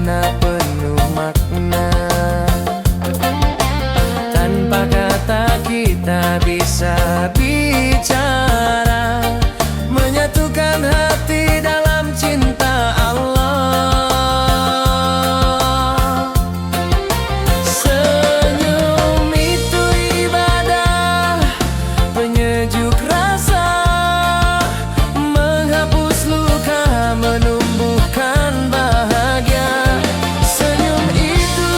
sederhana penuh makna. Tanpa kata kita bisa bicara, menyatukan hati dalam cinta Allah. Senyum itu ibadah, penyejuk rasa, menghapus luka, menumbuhkan bahagia. Senyum itu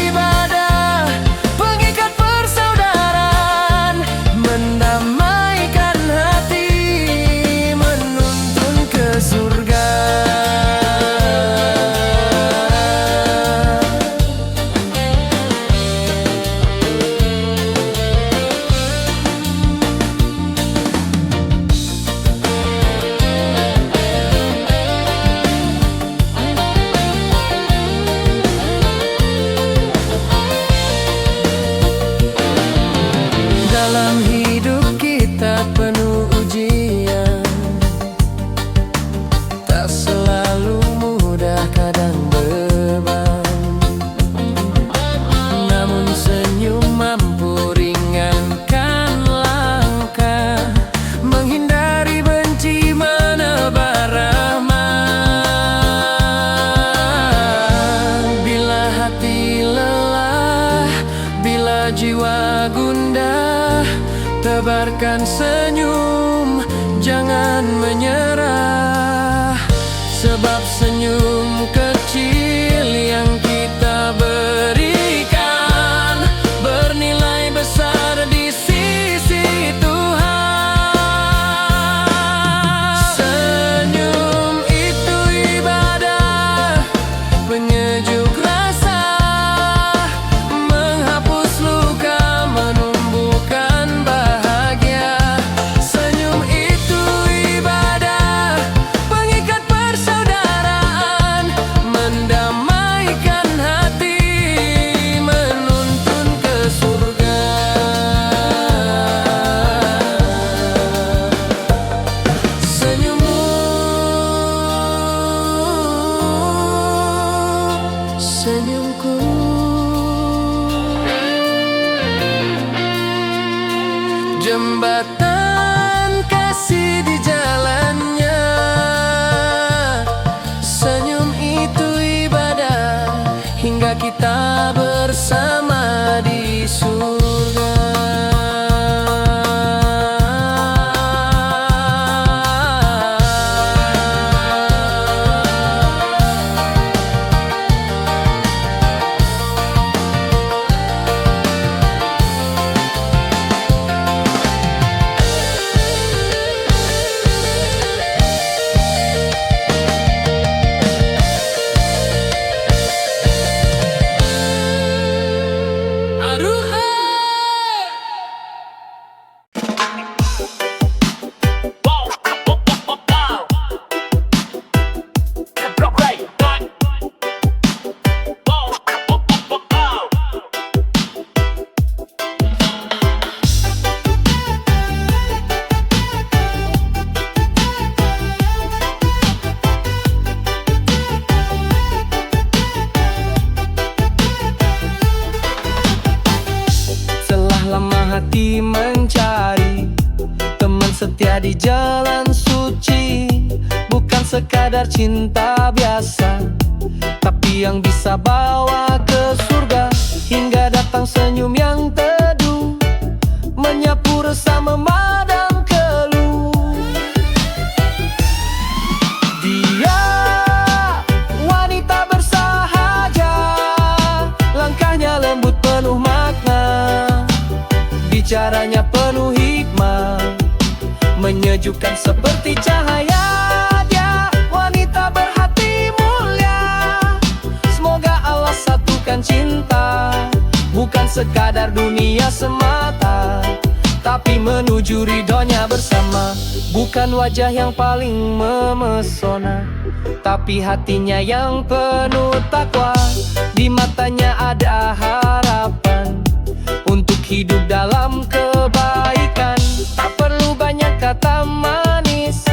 ibadah, pengikat persaudaraan, mendamaikan hati, menuntun ke surga. Dalam hidup kita penuh ujian, tak selalu mudah, kadang beban. Namun senyum mampu ringankan langkah, menghindari benci, menebar rahmat. Bila hati lelah, bila jiwa gundah, tebarkan senyum, jangan menyerah. Sebab senyum kecil yang kita berikan bernilai besar di sisi Tuhan. Senyum itu ibadah, penyejuk rasa, menghapus luka, menumbuhkan bahagia. Senyum itu ibadah, pengikat persaudaraan, mendamaikan hati, menuntun ke surga. Senyummu, senyumku, jembatan kasih di jalannya. Senyum itu ibadah, hingga kita bersama di surga. Hati mencari teman setia di jalan suci, bukan sekadar cinta biasa, tapi yang bisa bawa ke surga. Hingga datang senyum yang teduh, menyapu resah, memadam keluh. Dia wanita bersahaja, langkahnya lembut penuh makna, bicaranya penuh hikmah, menyejukkan seperti cahaya. Dia wanita berhati mulia, semoga Allah satukan cinta, bukan sekadar dunia semata, tapi menuju ridhonya bersama. Bukan wajah yang paling memesona, tapi hatinya yang penuh takwa. Di matanya ada harapan untuk hidup dalam kebaikan. Tak perlu banyak kata manis,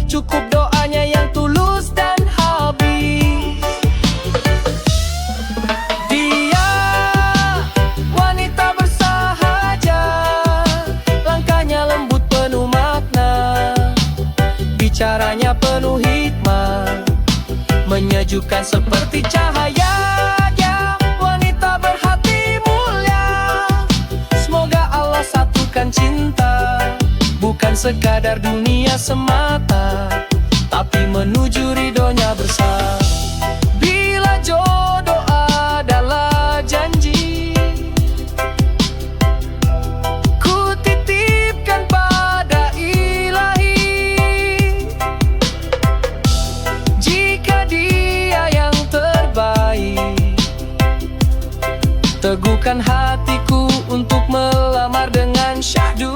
cukup doanya yang tulus dan habis. menyejukkan seperti cahaya. Dia wanita berhati mulia. Semoga Allah satukan cinta, bukan sekadar dunia semata, tapi menuju ridhonya bersama. Bila jodoh adalah janji, ku titipkan pada Ilahi. Jika dia yang terbaik, teguhkan hatiku untuk melamar dengan syahdu.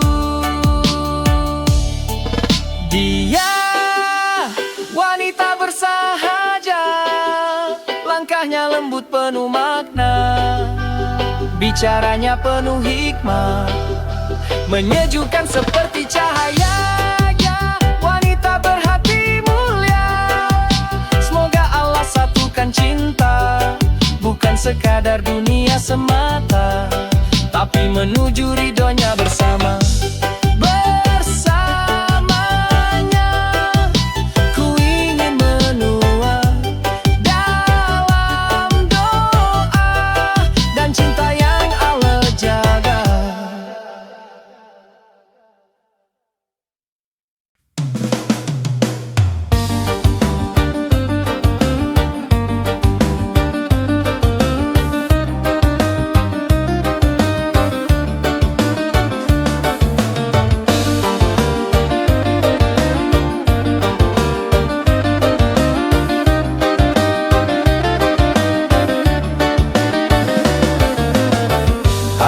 Dia wanita bersahaja, langkahnya lembut penuh makna, bicaranya penuh hikmah, menyejukkan seperti cahaya. Ya, wanita berhati mulia. Semoga Allah satukan cinta, bukan sekadar dunia semata, tapi menuju ridhonya bersama.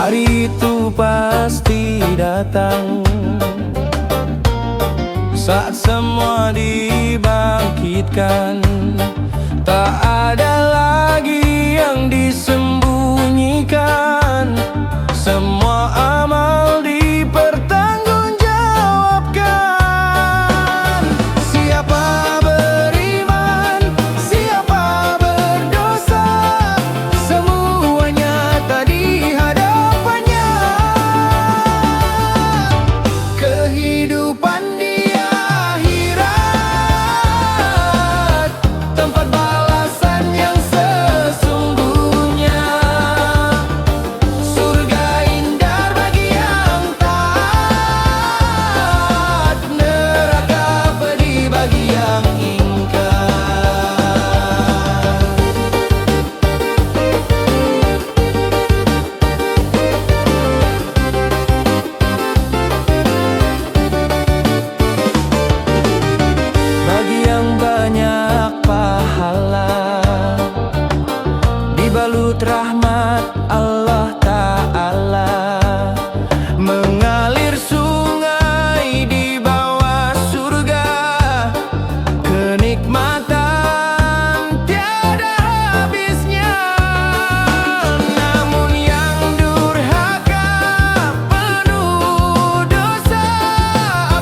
Hari itu pasti datang saat semua dibangkitkan. Tak ada lagi yang disembunyikan. Semua amal dipertanggungjawabkan. Siapa beriman, siapa berdosa, semuanya tadi hadapannya. Kehidupan di akhirat, tempat balasan yang sesungguhnya. Surga indah bagi yang taat, neraka pedih bagi yang ingkar. Bagi yang banyak pahala, dibalut rahmat Allah Ta'ala, mengalir sungai di bawah surga, kenikmatan tiada habisnya. Namun yang durhaka, penuh dosa,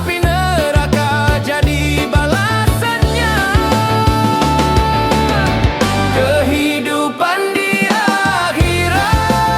api neraka jadi balasannya. Kehidupan di akhirat,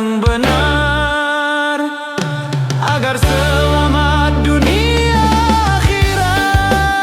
yang benar, agar selamat dunia akhirat.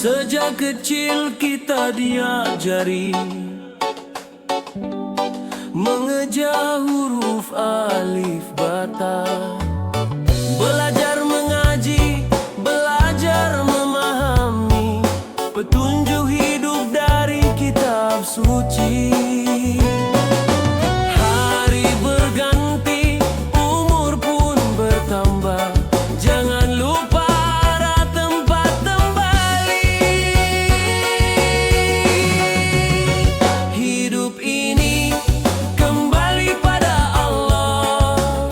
Sejak kecil kita diajari mengejar huruf alif bata, belajar mengaji, belajar memahami petunjuk hidup dari kitab suci. Hari berganti, umur pun bertambah, jangan lupa arah tempat kembali. Hidup ini kembali pada Allah,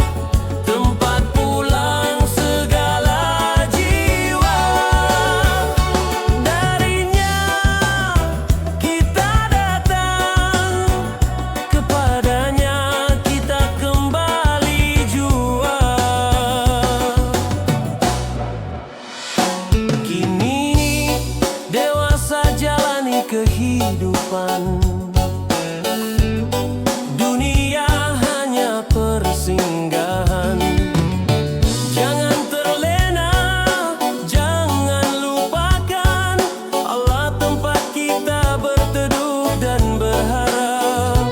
tempat pulang segala jiwa. Darinya kita datang, kepadanya kita kembali jua. Kini dewasa jalani kehidupan, dunia hanya persinggahan. Jangan terlena, jangan lupakan Allah, tempat kita berteduh dan berharap.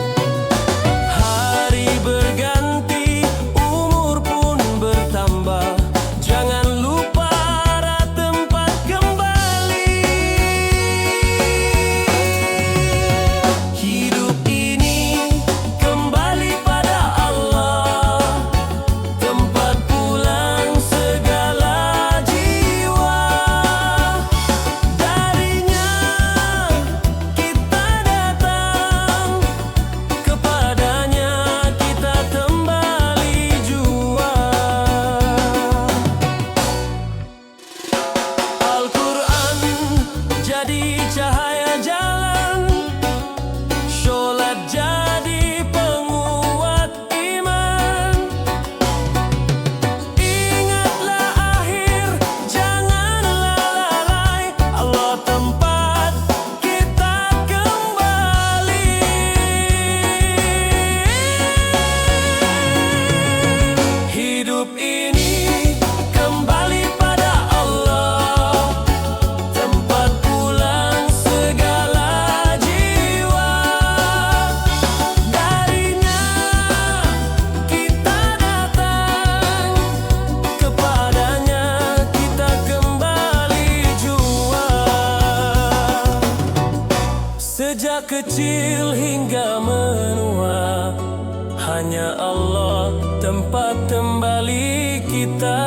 Hari berganti, umur pun bertambah, jangan lupa arah tempat kembali. Hidup ini kembali pada Allah, tempat pulang segala jiwa. Darinya kita datang, kepadanya kita kembali jua. Al-Quran jadi cahaya jalan, sholat jadi penguat iman. Ingatlah akhir, janganlah lalai, Allah tempat kita kembali. Hidup ini kembali pada Allah, tempat pulang segala jiwa. Darinya kita datang, kepadanya kita kembali jua. Sejak kecil hingga menua, hanya Allah tempat kembali kita.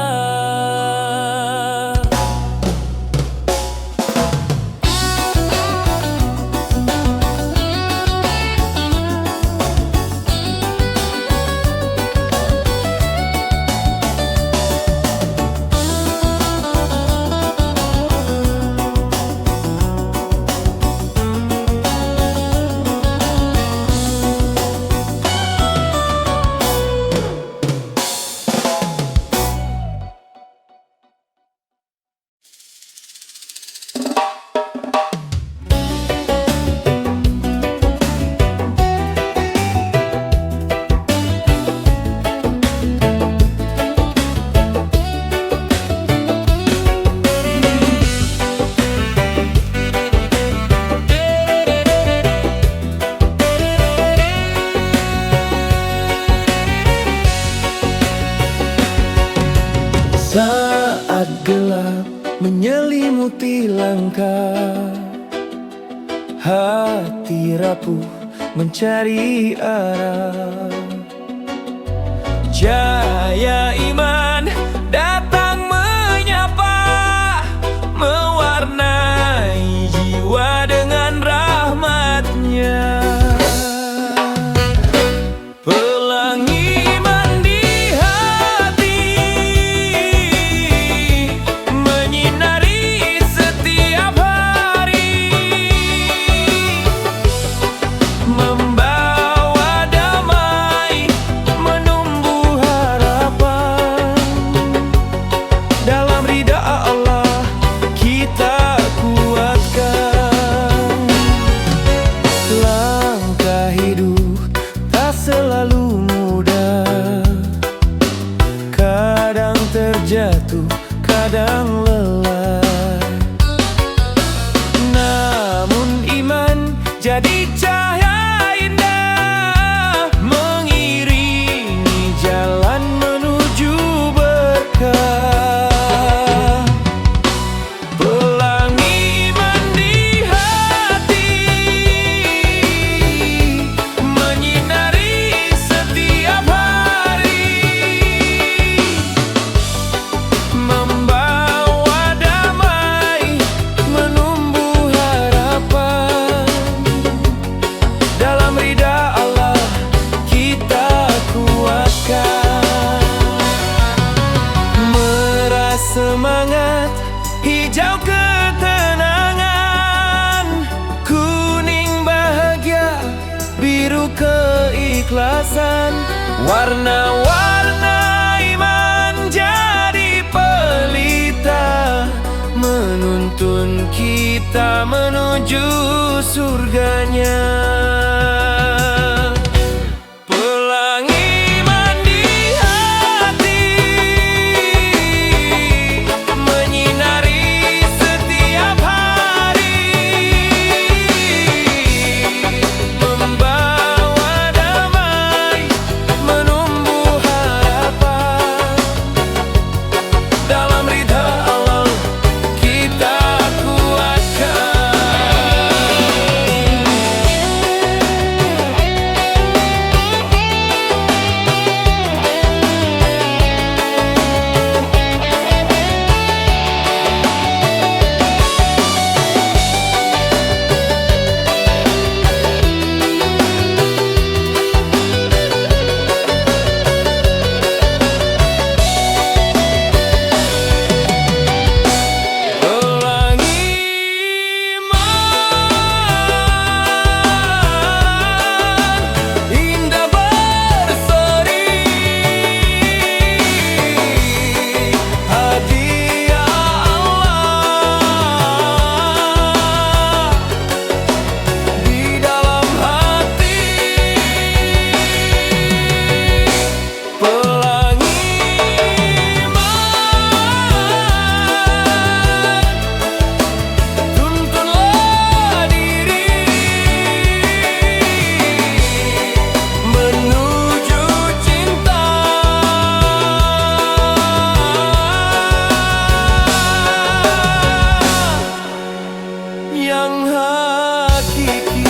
Saat gelap menyelimuti langkah, hati rapuh mencari arah. Cahaya iman datang menyapa, mewarnai jadi cahaya indah, mengiringi jalan menuju berkah. Pelangi mandi hati, menyinari setiap hari, membawa damai, menumbuh harapan. Dalam ridha Allah kita kuatkan. Merah semangat, hijau ketenangan, kuning bahagia, biru keikhlasan. Warna-warna iman jadi pelita, menuntun kita menuju surganya. Pelangi mandi hati, menyinari setiap hari, membawa damai, menumbuh harapan. Dalam ridha Allah kita kuatkan. Yang hakiki.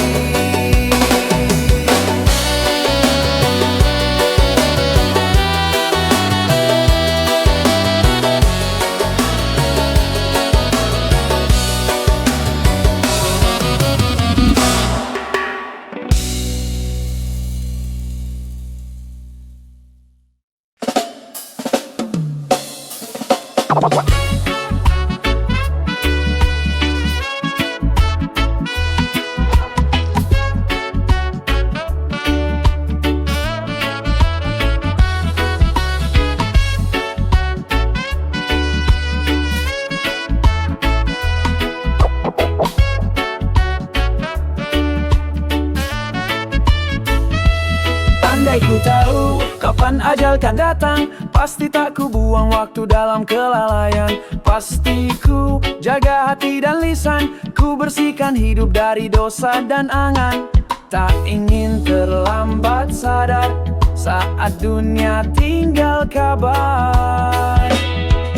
Andai ku tahu kapan ajal kan datang, pasti tak ku buang waktu dalam kelalaian. Pasti ku jaga hati dan lisan, ku bersihkan hidup dari dosa dan angan. Tak ingin terlambat sadar saat dunia tinggal kabar.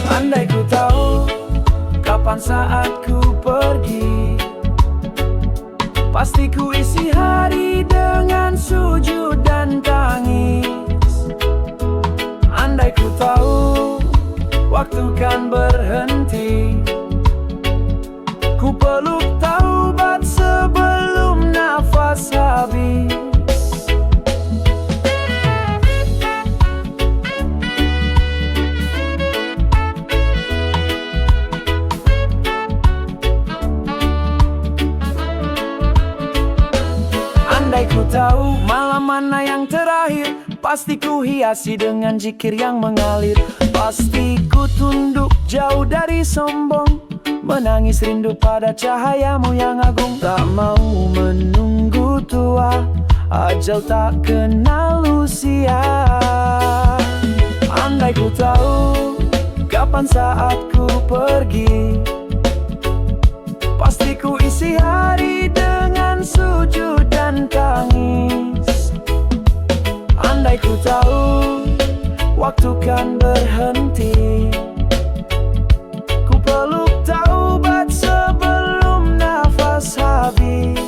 Andai ku tahu kapan saat ku pergi, pasti ku isi hari dengan sujud dan tangis. Andai ku tahu waktu kan berhenti, ku peluk taubat sebelum nafas habis. Andai ku tahu malam mana yang terakhir, pasti ku hiasi dengan zikir yang mengalir. Pasti ku tunduk jauh dari sombong, menangis rindu pada cahayamu yang agung. Tak mau menunggu tua, ajal tak kenal usia. Andai ku tahu kapan saat ku pergi, pasti ku isi hari dengan sujud waktu kan berhenti. Ku peluk taubat sebelum nafas habis.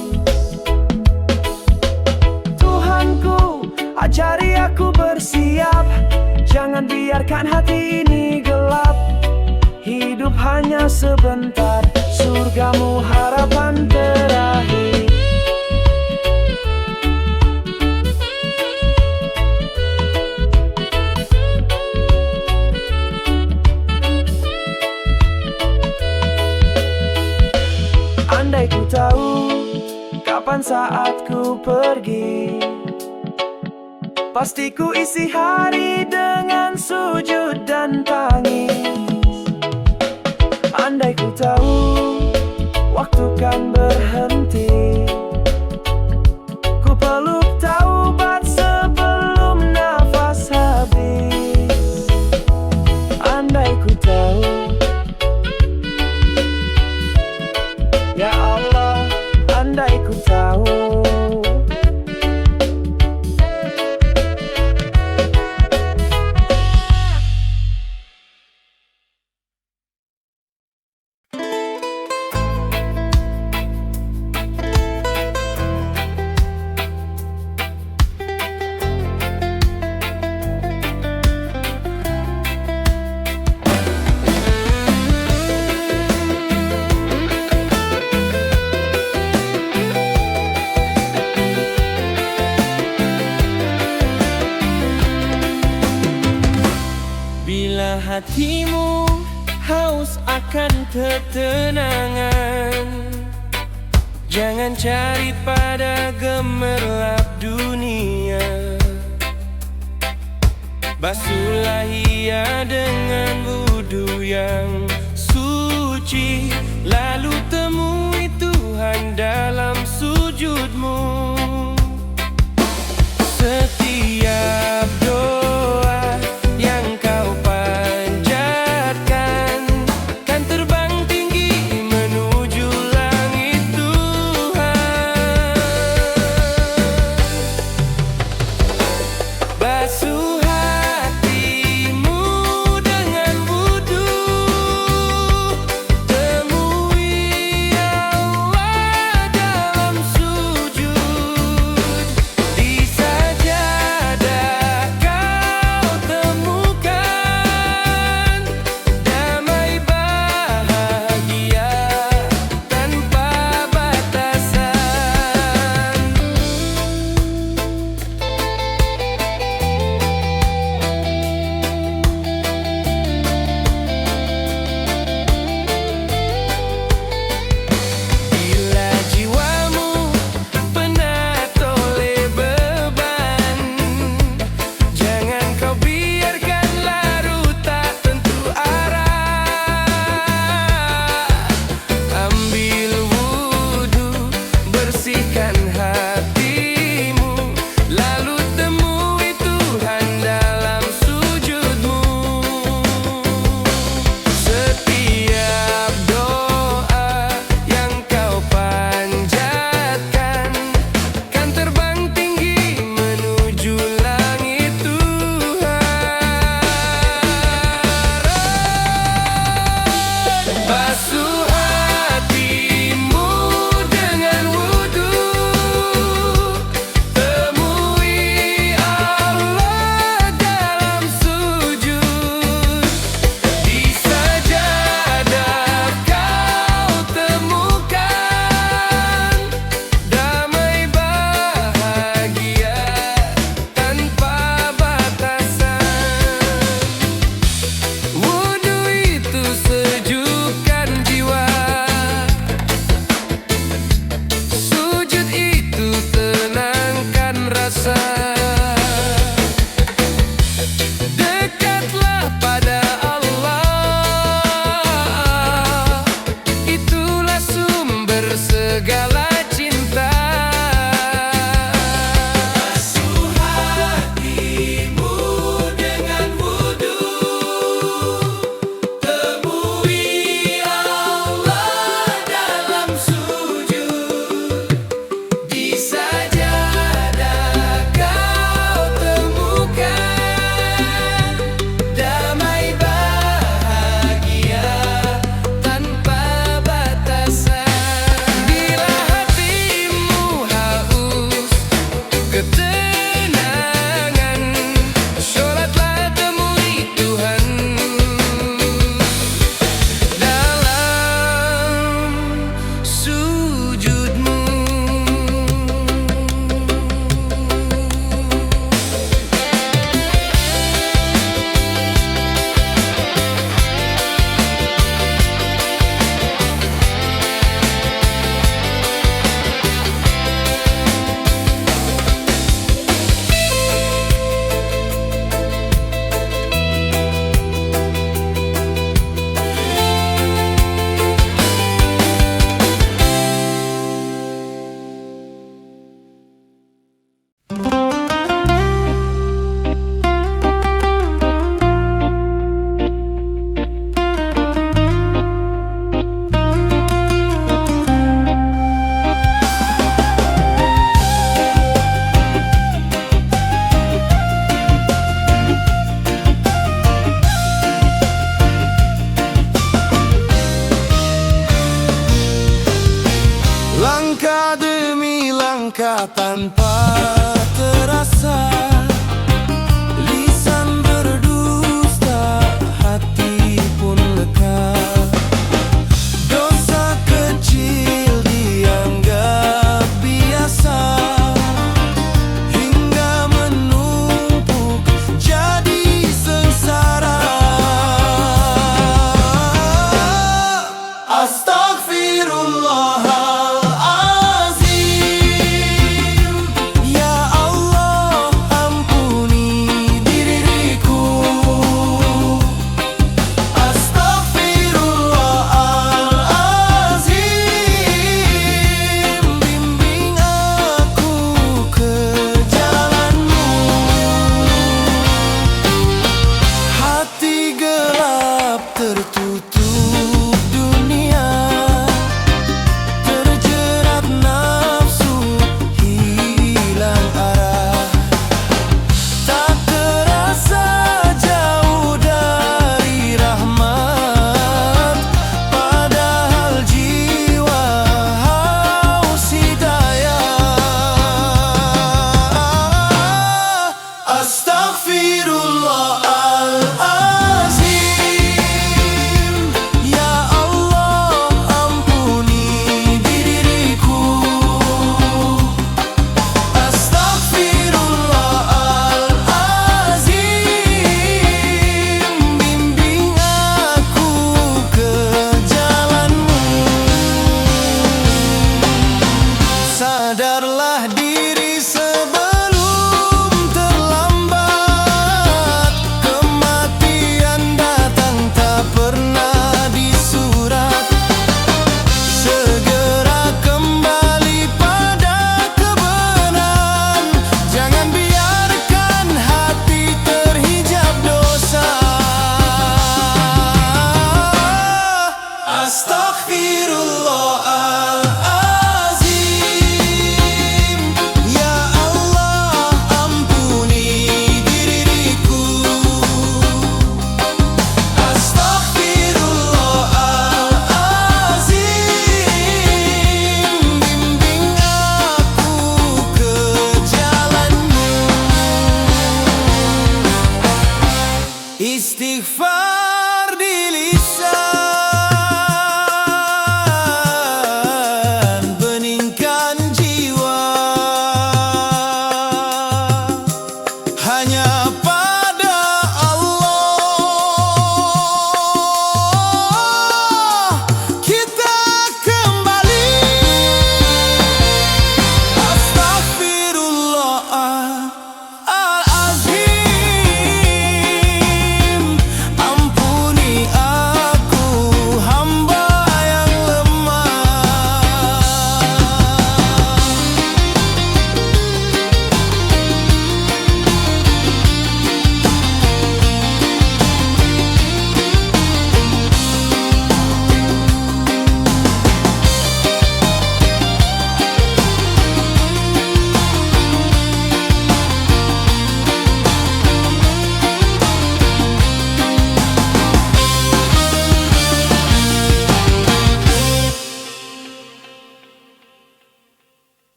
Tuhanku, ajari aku bersiap, jangan biarkan hati ini gelap. Hidup hanya sebentar, surgamu harapan terakhir. Andai ku tahu kapan saat ku pergi, pasti ku isi hari dengan sujud dan tangis. Andai ku tahu waktu kan berhenti, ku peluk taubat sebelum nafas habis. Andai ku tahu, ya Allah, andai ku tahu. Bila hatimu haus akan ketenangan, jangan cari pada gemerlap dunia. Basuhlah ia dengan wudu yang suci, lalu temui Tuhan dalam sujudmu. Setiap doa yang kau panjatkan kan terbang tinggi menuju langit Tuhan. Basuh hatimu dengan wudu, temui Allah dalam sujud. Di sajadah kau temukan damai bahagia tanpa batasan. Bila jiwamu penat oleh beban, jangan kau biarkan larut tak tentu arah. Ambil wudu, bersihkan hatimu, lalu temui Tuhan dalam sujudmu. Setiap doa yang kau panjatkan kan terbang tinggi menuju langit Tuhan. Basuh hatimu dengan wudu, temui Allah dalam sujud. Di sajadah kau temukan damai bahagia tanpa batasan. Wudu itu sejukkan jiwa, sujud itu tenangkan rasa. Dekatlah pada Allah, itulah sumber segala cinta. Basuh hatimu dengan wudu, temui Allah dalam sujud. Di sajadah kau temukan langkah tanpa terasa. Lisan berdusta, hati pun lekat. Dosa kecil dianggap biasa, hingga menumpuk jadi sengsara. Astaghfirullahalazim, ya Allah ampuni diriku. Astaghfirullahalazim, bimbing aku ke jalanmu. Hati gelap tertutup dunia, terjerat nafsu, hilang arah. Tak terasa jauh dari rahmat, padahal jiwa haus hidayah. Astaghfirullahalazim, ya Allah ampuni diriku. Astaghfirullahalazim, bimbing aku ke jalanmu. Sadarlah diri sebelum terlambat. Kematian datang tak pernah disurat. Segera kembali pada kebenaran. Jangan biarkan hati terhijab dosa. Astaghfirullahalazim, ya Allah ampuni diriku. Astaghfirullahalazim, bimbing aku ke jalanmu. Istighfar di lisan, beningkan jiwa. Hanya pada Allah kita kembali. Astaghfirullahalazim, ampuni aku hamba yang lemah.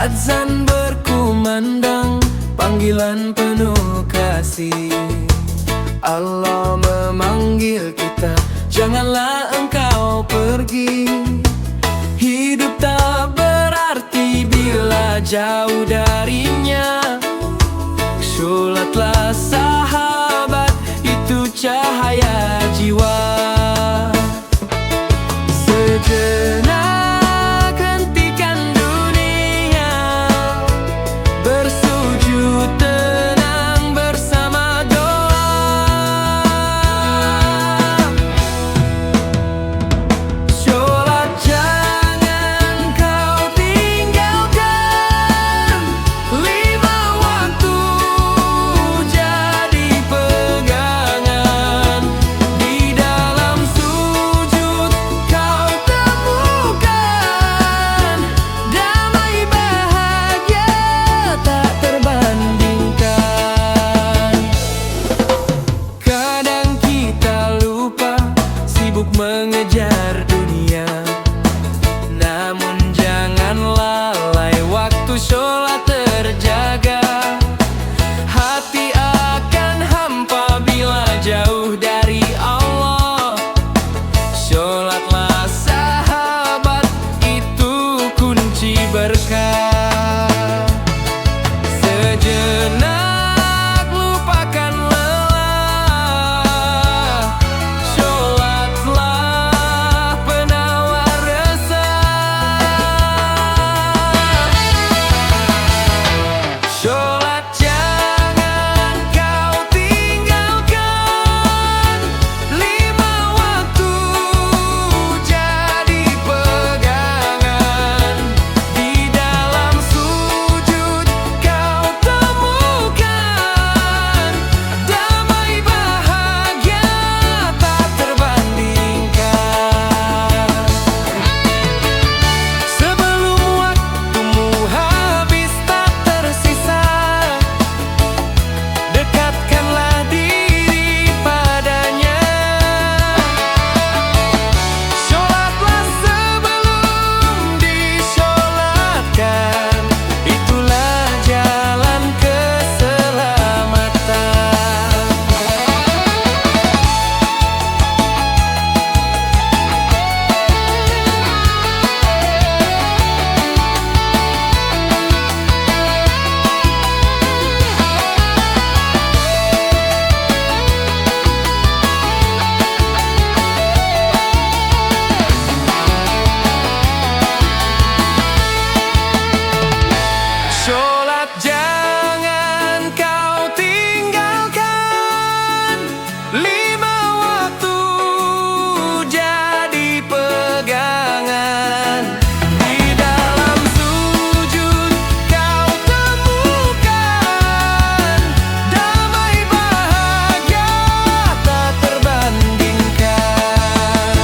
Azan berkumandang, panggilan penuh kasih. Allah memanggil kita, janganlah engkau pergi. Hidup tak berarti bila jauh darinya. Sholatlah sahabat, itu cahaya jiwa. Sejenak hentikan dunia, bersujud tenang bersama doa. Sholat jangan kau tinggalkan, sibuk mengejar dunia, namun jangan lalai waktu sholat terjaga. Hati akan hampa bila jauh dari Allah. Sholatlah sahabat, itu kunci berkah. Sejenak lupakan lelah, sholatlah penawar resah. Sholat jangan kau tinggalkan, 5 waktu jadi pegangan. Di dalam sujud kau temukan damai bahagia tak terbandingkan. Sebelum waktumu habis tak tersisa, dekatkanlah diri padanya. Sholatlah sebelum disolatkan, itulah jalan keselamatan. Sholat jangan kau tinggalkan, 5 waktu jadi pegangan. Di dalam sujud kau temukan damai bahagia tak terbandingkan.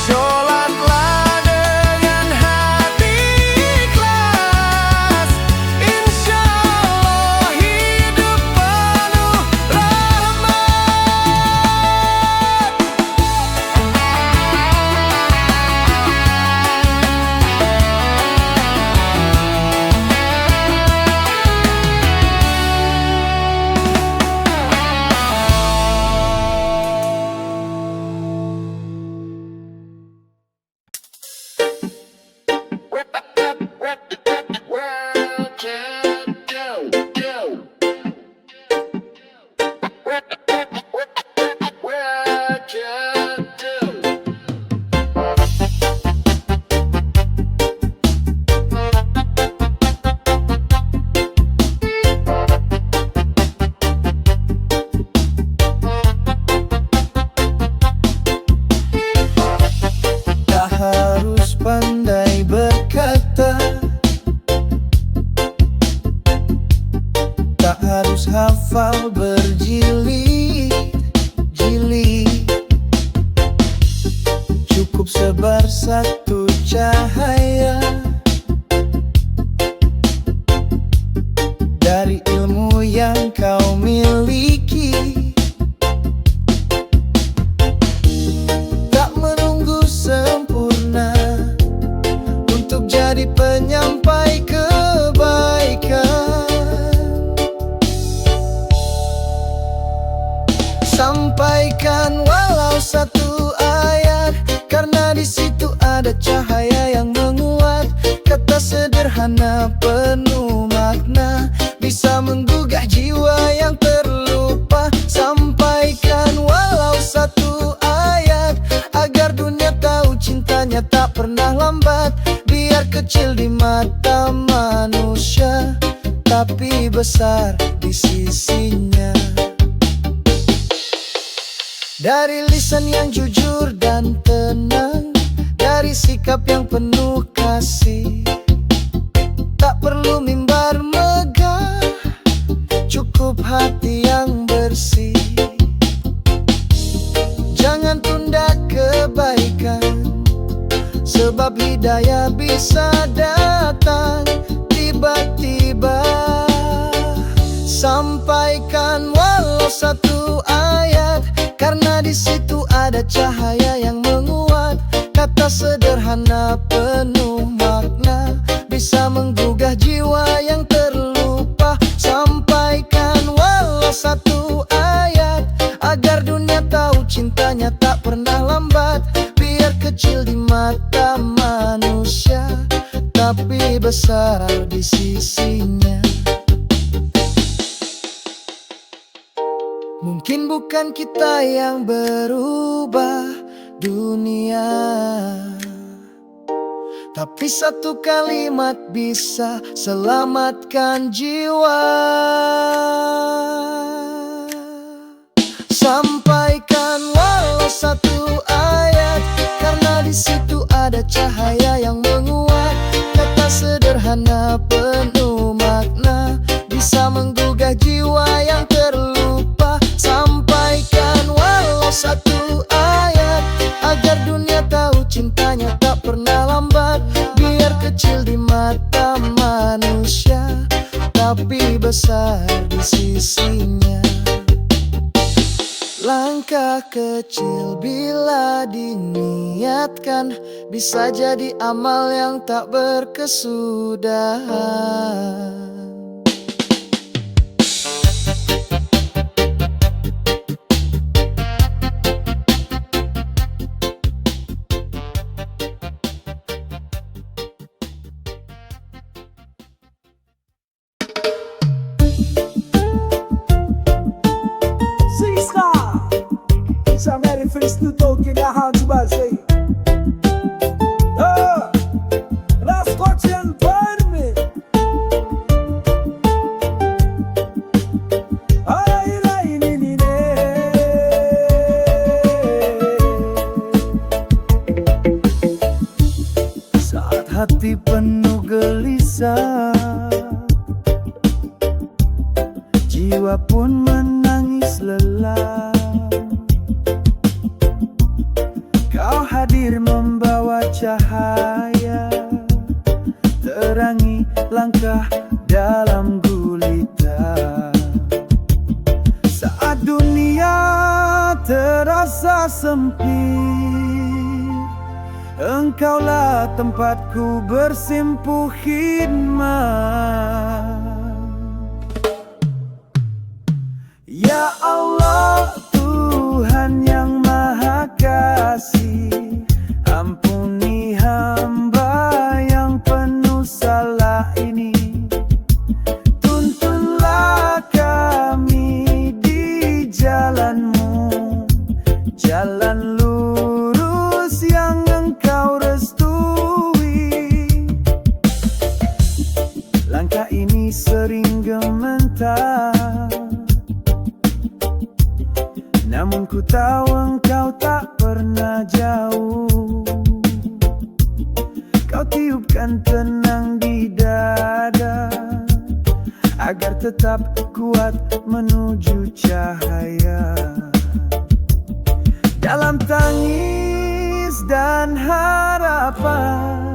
Sholatlah dengan hati ikhlas, insya Allah hidup penuh Tak harus pandai berkata, tak harus hafal berjilid-jilid. Cukup sebar satu cahaya dari ilmu yang kau miliki. Tak menunggu sempurna untuk jadi penyampai kebaikan. Sampaikan walau satu ayat, karena di situ ada cahaya yang menguat. Kata sederhana penuh makna, bisa menggugah jiwa yang terlupa. Sampaikan walau satu ayat, agar dunia tahu cintanya tak pernah lambat. Biar kecil di mata manusia, tapi besar di sisinya. Dari lisan yang jujur dan tenang, dari sikap yang penuh kasih. Tak perlu mimbar megah, cukup hati yang bersih. Jangan tunda kebaikan, sebab hidayah bisa datang tiba-tiba. Sampaikan walau satu ayat, karena di situ ada ada cahaya yang menguat. Kata sederhana penuh makna, bisa menggugah jiwa yang terlupa. Sampaikan walau satu ayat, agar dunia tahu cintanya tak pernah lambat. Biar kecil di mata manusia, tapi besar di sisinya. Mungkin bukan kita yang berubah dunia, tapi satu kalimat bisa selamatkan jiwa. Sampaikan walau satu ayat, karena di situ ada cahaya yang menguat. Kata sederhana penuh makna, bisa menggugah jiwa yang terlupa. Sampaikan walau satu ayat, agar dunia tahu cintanya tak pernah lambat. Biar kecil di mata manusia, tapi besar di sisinya. Langkah kecil bila diniatkan, bisa jadi amal yang tak berkesudahan. Samere fez tudo que garra de base. Las cochen parme. Ay la ini ne. Saat hati penuh gelisah, jiwa pun menangis lelah. Kau hadir membawa cahaya, terangi langkah dalam gulita. Saat dunia terasa sempit, engkaulah tempatku bersimpuh khidmat. Ya Allah, Tuhan yang Maha Kasih, ampuni hamba yang penuh salah ini. Tuntunlah kami di jalan-Mu, jalan lurus yang Engkau restui. Langkah ini sering gemetar, namun ku tahu Engkau tak pernah jauh. Kau tiupkan tenang di dada, agar tetap kuat menuju cahaya. Dalam tangis dan harapan,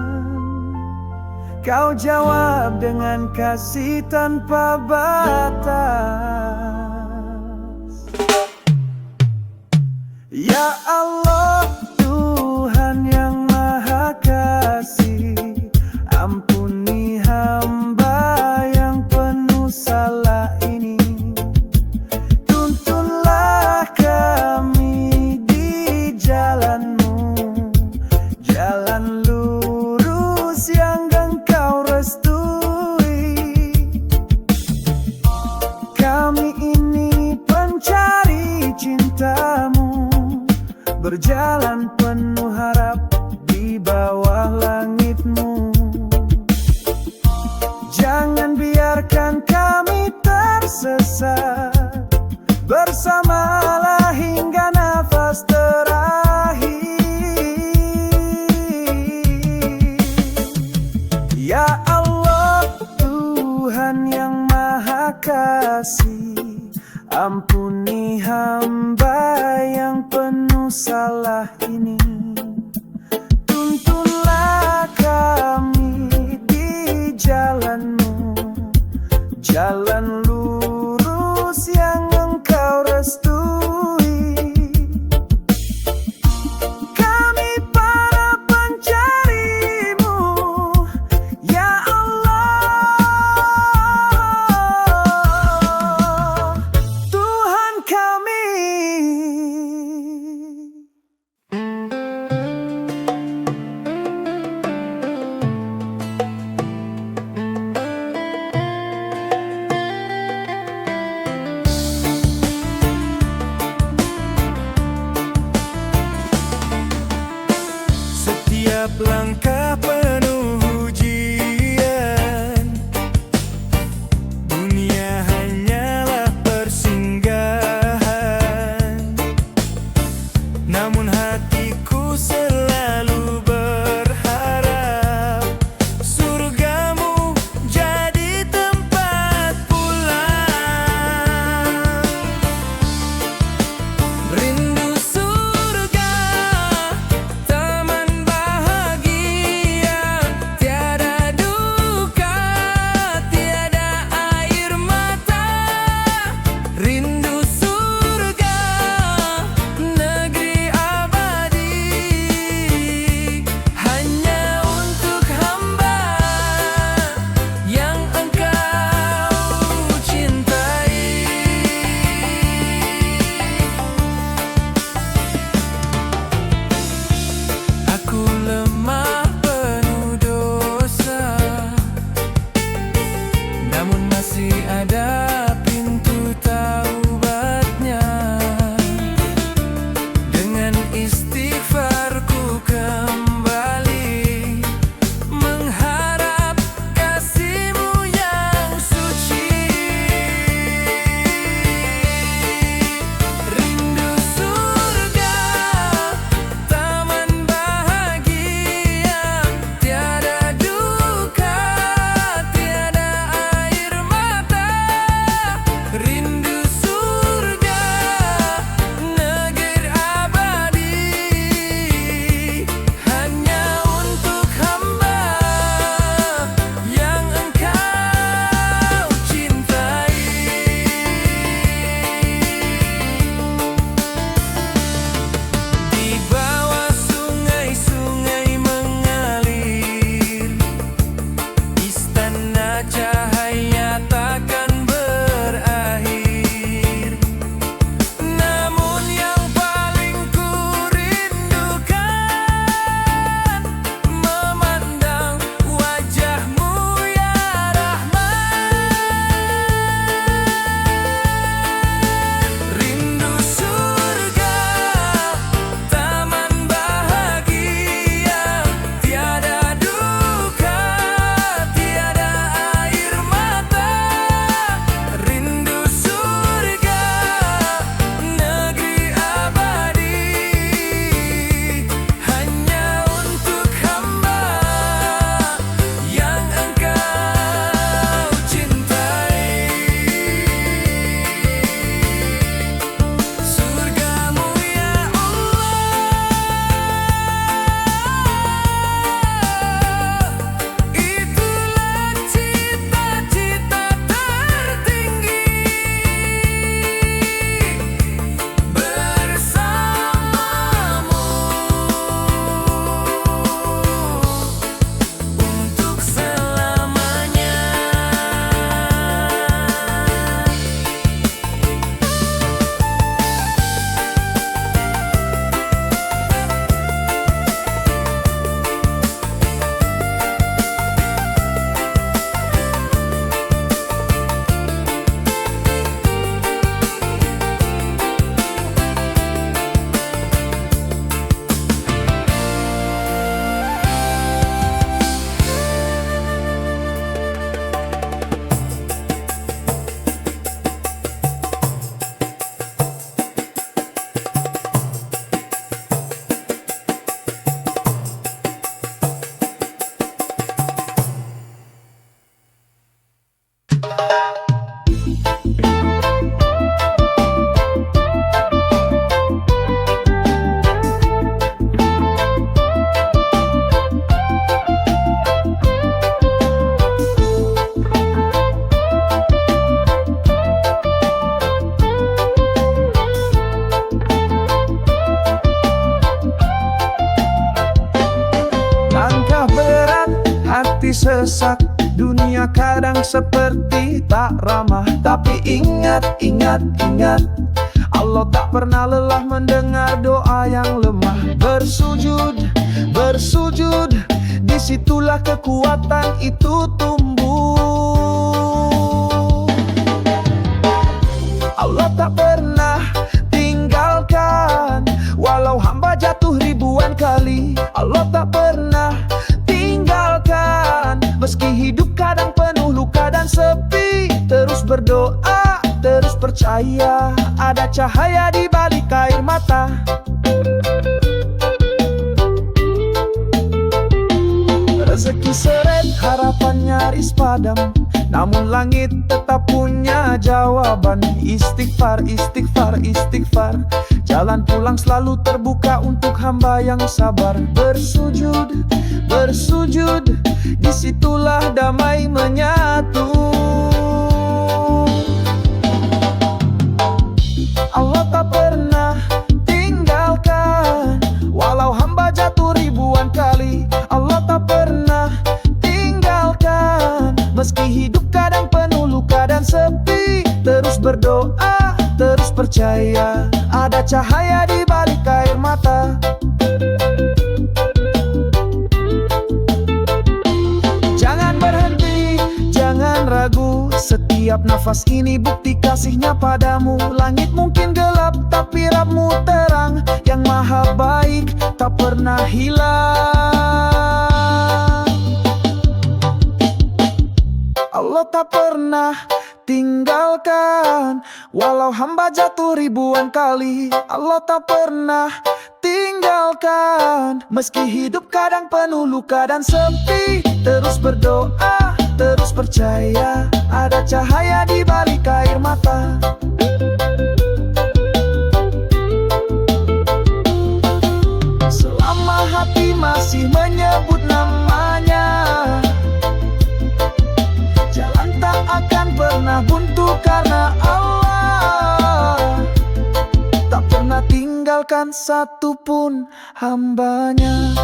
Kau jawab dengan kasih tanpa batas. Ya Allah, Tuhan yang Maha Kasih, ampuni hamba yang penuh salah ini. Tuntunlah kami di jalan-Mu, jalan lurus yang Engkau restui. Kami ini pencari cinta-Mu, berjalan penuh harap di bawah langit-Mu. Jangan biarkan kami tersesat, bersamalah hingga nafas terakhir. Ya Allah, Tuhan yang Maha Kasih, ampuni hamba yang penuh salah ini. Tuntunlah kami di jalan-Mu, jalan lurus yang Engkau restui. Setiap langkah penuh ujian, dunia hanyalah persinggahan. Namun hatiku selalu berharap surgamu jadi tempat pulang. Rindu surga, taman bahagia, tiada duka, tiada air mata. Rindu surga, negeri abadi, hanya untuk hamba yang engkau cintai. Aku lemah penuh dosa, namun masih ada pintu taubatnya. Dengan istighfarku kembali mengharap kasih-Mu yang suci. Rindu surga, taman bahagia, tiada duka, tiada air mata. Rindu surga, negeri abadi, hanya untuk hamba yang engkau cintai. Di bawah sungai-sungai mengalir, istana cahaya takkan berakhir. Namun yang paling ku rindukan memandang wajah-Mu ya Rahman. Rindu surga, taman bahagia, tiada duka, tiada air mata. Rindu surga, negeri abadi, hanya untuk hamba yang engkau cintai. Surgamu ya Allah, itulah cita-cita tertinggi. Bersamamu untuk selamanya. Langkah berat, hati sesak, dunia kadang seperti tak ramah. Tapi ingat, ingat, ingat, Allah tak pernah lelah mendengar doa yang lemah. Bersujud, bersujud, disitulah kekuatan itu tumbuh. Allah tak pernah tinggalkan, walau hamba jatuh ribuan kali. Allah tak pernah Meski hidup kadang penuh luka dan sepi, terus berdoa, terus percaya ada cahaya di balik air mata. Rezeki seret, harapan nyaris padam, namun langit tetap punya jawaban. Istighfar, istighfar, istighfar. Jalan pulang selalu terbuka untuk hamba yang sabar. Bersujud, bersujud, disitulah damai menyatu. Allah tak pernah tinggalkan, walau hamba jatuh ribuan kali. Allah tak pernah tinggalkan, meski hidup kadang penuh luka dan sepi. Terus berdoa, terus percaya ada cahaya di balik air mata. Jangan berhenti, jangan ragu, setiap nafas ini bukti kasihnya padamu. Langit mungkin gelap, tapi Rabbmu terang, yang maha baik tak pernah hilang. Allah tak pernah tinggalkan, walau hamba jatuh ribuan kali. Allah tak pernah tinggalkan, meski hidup kadang penuh luka dan sepi. Terus berdoa, terus percaya ada cahaya di balik air mata. Selama hati masih menyebut namanya, jalan tak akan pernah buntu karena Allah tak pernah tinggalkan satupun hambanya.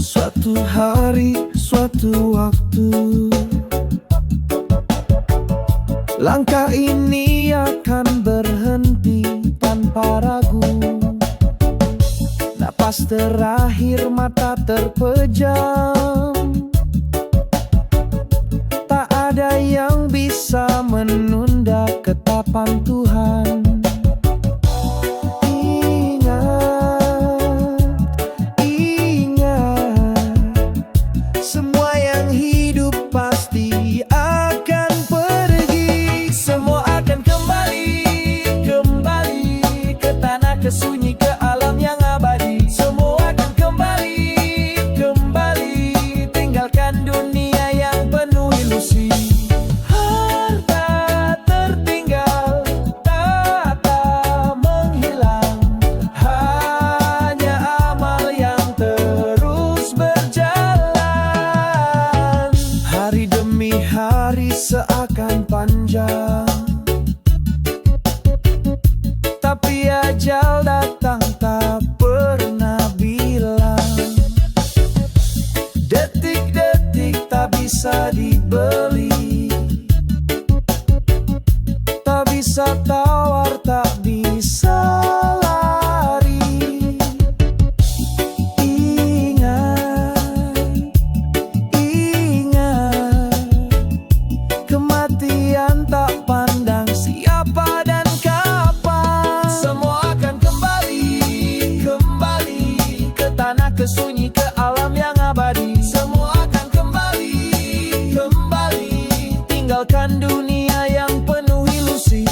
Suatu hari, suatu waktu, langkah ini akan berhenti tanpa ragu. Napas terakhir, mata terpejam, tak ada yang bisa menunda ketetapan Tuhan. Kesunyi ke alam yang abadi, semua akan kembali, kembali. Tinggalkan dunia yang penuh ilusi. Harta tertinggal, tak menghilang, hanya amal yang terus berjalan. Hari demi hari seakan panjang, tapi ajal datang tak pernah bilang. Detik-detik tak bisa dibeli, tak bisa tawar, tak bisa lari. Ingat, ingat, kematian tak pandang siapa dan kapan. Semua akan kembali, kembali ke tanah kesunyi, ke alam yang abadi. Semua akan kembali, kembali. Tinggalkan dunia yang penuh ilusi.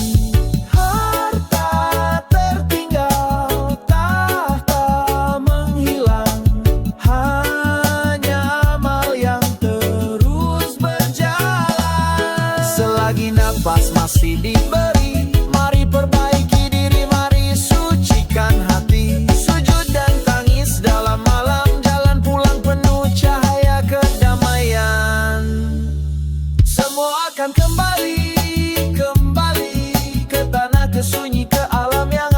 Harta tertinggal, tahta menghilang, hanya amal yang terus berjalan. Selagi nafas masih diberi, mari perbaiki diri, mari sucikan hati. Sujud dan tangis dalam malam, jalan pulang penuh cahaya kedamaian. Semua akan kembali, kembali ke tanah kesunyi, ke alam yang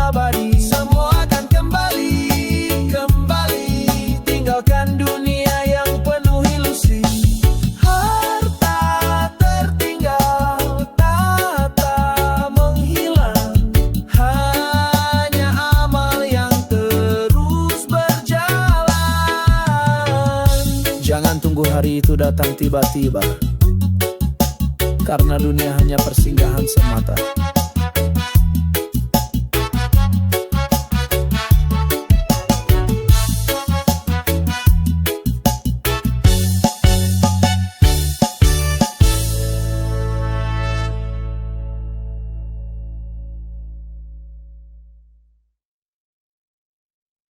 Jangan tunggu hari itu datang tiba-tiba, karena dunia hanya persinggahan semata.